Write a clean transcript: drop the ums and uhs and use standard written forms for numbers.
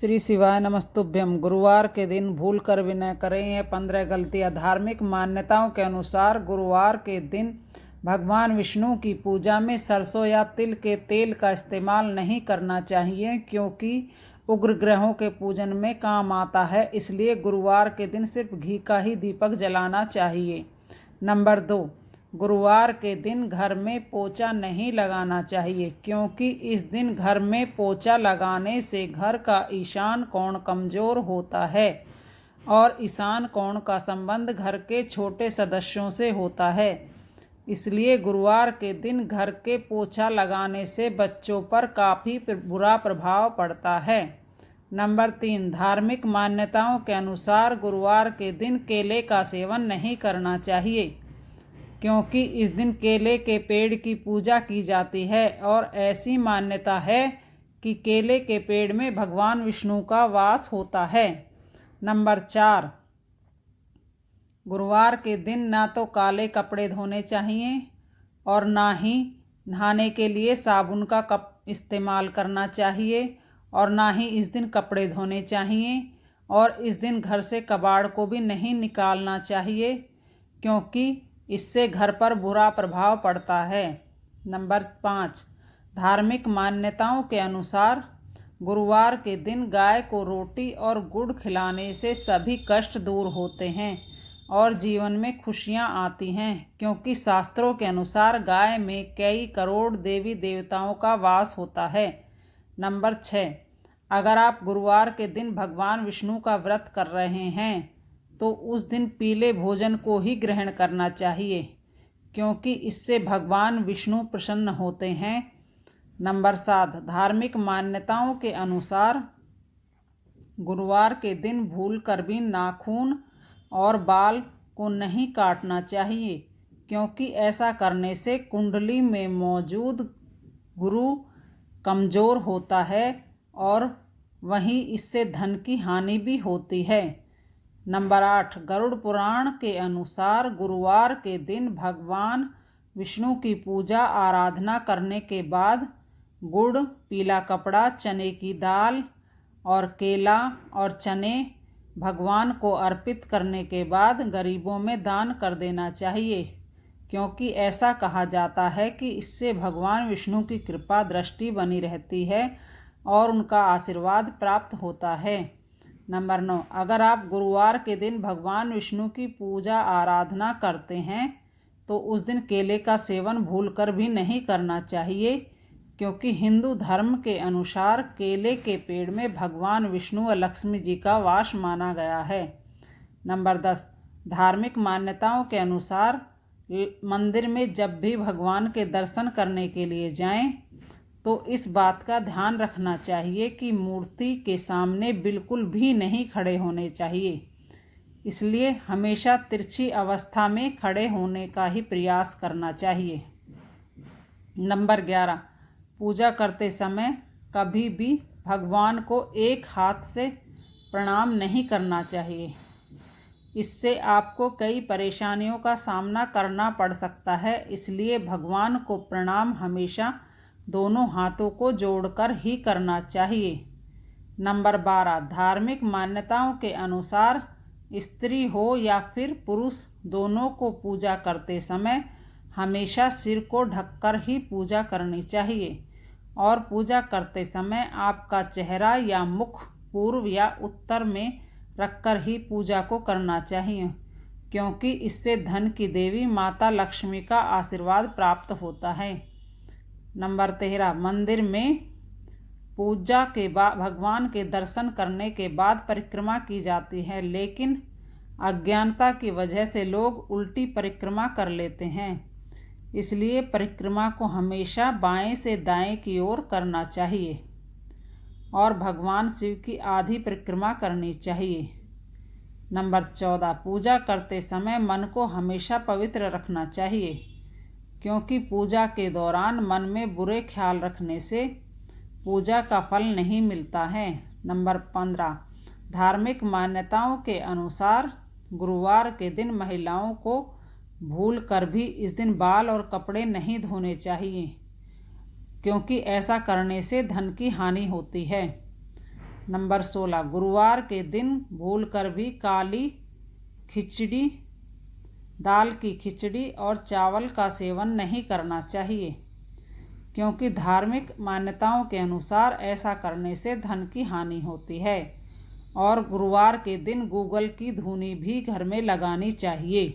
श्री शिवाय नमस्तुभ्यम। गुरुवार के दिन भूल कर भी न करें ये 15 गलतियां। धार्मिक मान्यताओं के अनुसार गुरुवार के दिन भगवान विष्णु की पूजा में सरसों या तिल के तेल का इस्तेमाल नहीं करना चाहिए, क्योंकि उग्र ग्रहों के पूजन में काम आता है। इसलिए गुरुवार के दिन सिर्फ घी का ही दीपक जलाना चाहिए। नंबर 2, गुरुवार के दिन घर में पोछा नहीं लगाना चाहिए, क्योंकि इस दिन घर में पोछा लगाने से घर का ईशान कोण कमजोर होता है और ईशान कोण का संबंध घर के छोटे सदस्यों से होता है। इसलिए गुरुवार के दिन घर के पोछा लगाने से बच्चों पर काफ़ी बुरा प्रभाव पड़ता है। नंबर 3, धार्मिक मान्यताओं के अनुसार गुरुवार के दिन केले का सेवन नहीं करना चाहिए, क्योंकि इस दिन केले के पेड़ की पूजा की जाती है और ऐसी मान्यता है कि केले के पेड़ में भगवान विष्णु का वास होता है। नंबर 4, गुरुवार के दिन ना तो काले कपड़े धोने चाहिए और ना ही नहाने के लिए साबुन का कप इस्तेमाल करना चाहिए और ना ही इस दिन कपड़े धोने चाहिए। और इस दिन घर से कबाड़ को भी नहीं निकालना चाहिए, क्योंकि इससे घर पर बुरा प्रभाव पड़ता है। नंबर 5, धार्मिक मान्यताओं के अनुसार गुरुवार के दिन गाय को रोटी और गुड़ खिलाने से सभी कष्ट दूर होते हैं और जीवन में खुशियां आती हैं, क्योंकि शास्त्रों के अनुसार गाय में कई करोड़ देवी देवताओं का वास होता है। नंबर 6, अगर आप गुरुवार के दिन भगवान विष्णु का व्रत कर रहे हैं तो उस दिन पीले भोजन को ही ग्रहण करना चाहिए, क्योंकि इससे भगवान विष्णु प्रसन्न होते हैं। नंबर 7, धार्मिक मान्यताओं के अनुसार गुरुवार के दिन भूल कर भी नाखून और बाल को नहीं काटना चाहिए, क्योंकि ऐसा करने से कुंडली में मौजूद गुरु कमज़ोर होता है और वहीं इससे धन की हानि भी होती है। नंबर 8, गरुड़ पुराण के अनुसार गुरुवार के दिन भगवान विष्णु की पूजा आराधना करने के बाद गुड़, पीला कपड़ा, चने की दाल और केला और चने भगवान को अर्पित करने के बाद गरीबों में दान कर देना चाहिए, क्योंकि ऐसा कहा जाता है कि इससे भगवान विष्णु की कृपा दृष्टि बनी रहती है और उनका आशीर्वाद प्राप्त होता है। नंबर 9, अगर आप गुरुवार के दिन भगवान विष्णु की पूजा आराधना करते हैं तो उस दिन केले का सेवन भूलकर भी नहीं करना चाहिए, क्योंकि हिंदू धर्म के अनुसार केले के पेड़ में भगवान विष्णु और लक्ष्मी जी का वास माना गया है। नंबर 10, धार्मिक मान्यताओं के अनुसार मंदिर में जब भी भगवान के दर्शन करने के लिए जाएं तो इस बात का ध्यान रखना चाहिए कि मूर्ति के सामने बिल्कुल भी नहीं खड़े होने चाहिए। इसलिए हमेशा तिरछी अवस्था में खड़े होने का ही प्रयास करना चाहिए। नंबर 11, पूजा करते समय कभी भी भगवान को एक हाथ से प्रणाम नहीं करना चाहिए। इससे आपको कई परेशानियों का सामना करना पड़ सकता है। इसलिए भगवान को प्रणाम हमेशा दोनों हाथों को जोड़कर ही करना चाहिए। नंबर 12, धार्मिक मान्यताओं के अनुसार स्त्री हो या फिर पुरुष, दोनों को पूजा करते समय हमेशा सिर को ढककर ही पूजा करनी चाहिए और पूजा करते समय आपका चेहरा या मुख पूर्व या उत्तर में रखकर ही पूजा को करना चाहिए, क्योंकि इससे धन की देवी माता लक्ष्मी का आशीर्वाद प्राप्त होता है। नंबर 13, मंदिर में पूजा के बाद भगवान के दर्शन करने के बाद परिक्रमा की जाती है, लेकिन अज्ञानता की वजह से लोग उल्टी परिक्रमा कर लेते हैं। इसलिए परिक्रमा को हमेशा बाएं से दाएं की ओर करना चाहिए और भगवान शिव की आधी परिक्रमा करनी चाहिए। नंबर 14, पूजा करते समय मन को हमेशा पवित्र रखना चाहिए, क्योंकि पूजा के दौरान मन में बुरे ख्याल रखने से पूजा का फल नहीं मिलता है। नंबर 15, धार्मिक मान्यताओं के अनुसार गुरुवार के दिन महिलाओं को भूल कर भी इस दिन बाल और कपड़े नहीं धोने चाहिए, क्योंकि ऐसा करने से धन की हानि होती है। नंबर 16, गुरुवार के दिन भूलकर भी काली खिचड़ी, दाल की खिचड़ी और चावल का सेवन नहीं करना चाहिए, क्योंकि धार्मिक मान्यताओं के अनुसार ऐसा करने से धन की हानि होती है। और गुरुवार के दिन गूगल की धूनी भी घर में लगानी चाहिए।